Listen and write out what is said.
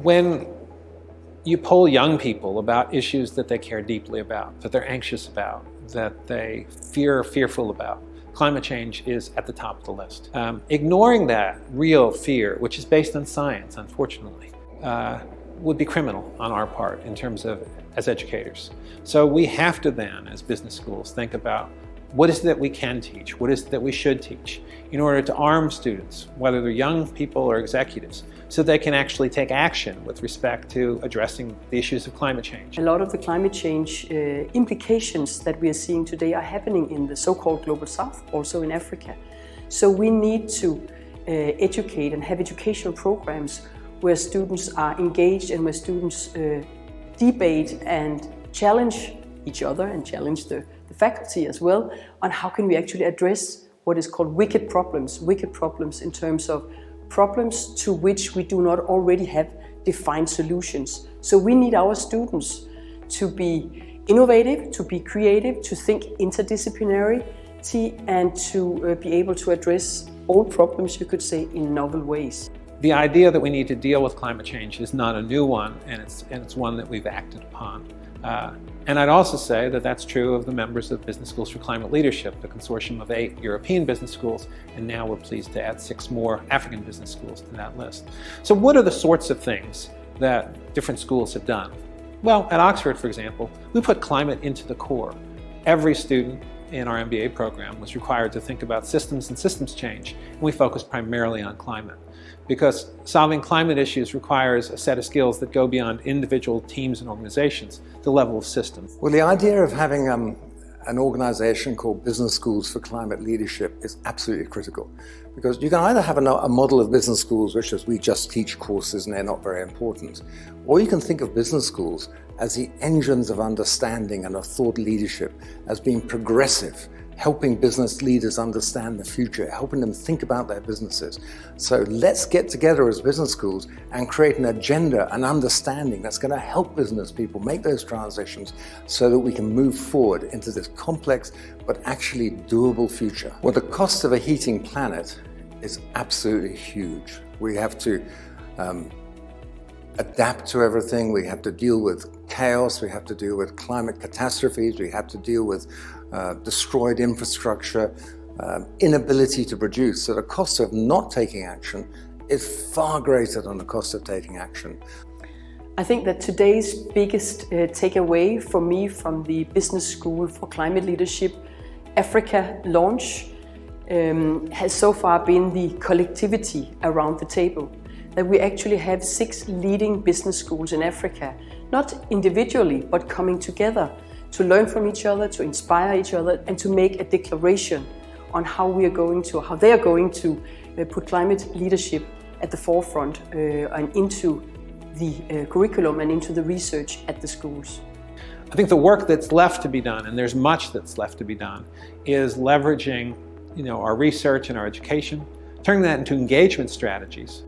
When you poll young people about issues that they care deeply about, that they're anxious about, that they fearful about, climate change is at the top of the list. Ignoring that real fear, which is based on science, unfortunately, would be criminal on our part in terms of as educators. So we have to then, as business schools, think about what is it that we can teach, what is it that we should teach, in order to arm students, whether they're young people or executives, so they can actually take action with respect to addressing the issues of climate change. A lot of the climate change implications that we are seeing today are happening in the so-called Global South, also in Africa. So we need to educate and have educational programs where students are engaged and where students debate and challenge each other and challenge the faculty as well on how can we actually address what is called wicked problems in terms of problems to which we do not already have defined solutions. So we need our students to be innovative, to be creative, to think interdisciplinarity, and to be able to address old problems, you could say, in novel ways. The idea that we need to deal with climate change is not a new one, and it's one that we've acted upon. And I'd also say that that's true of the members of Business Schools for Climate Leadership, the consortium of 8 European business schools, and now we're pleased to add 6 more African business schools to that list. So what are the sorts of things that different schools have done? Well, at Oxford, for example, we put climate into the core. Every student in our MBA program was required to think about systems and systems change, and we focused primarily on climate. Because solving climate issues requires a set of skills that go beyond individual teams and organizations to the level of systems. Well, the idea of having an organization called Business Schools for Climate Leadership is absolutely critical. Because you can either have a model of business schools, which is we just teach courses and they're not very important, or you can think of business schools as the engines of understanding and of thought leadership, as being progressive, helping business leaders understand the future, helping them think about their businesses. So let's get together as business schools and create an agenda, an understanding that's going to help business people make those transitions so that we can move forward into this complex but actually doable future. Well, the cost of a heating planet is absolutely huge. We have to adapt to everything. We have to deal with chaos. We have to deal with climate catastrophes. We have to deal with destroyed infrastructure, inability to produce. So the cost of not taking action is far greater than the cost of taking action. I think that today's biggest takeaway for me from the Business School for Climate Leadership Africa launch has so far been the collectivity around the table. That we actually have 6 leading business schools in Africa, not individually, but coming together to learn from each other, to inspire each other, and to make a declaration on how they are going to put climate leadership at the forefront and into the curriculum and into the research at the schools. I think the work that's left to be done, and there's much that's left to be done, is leveraging our research and our education, turning that into engagement strategies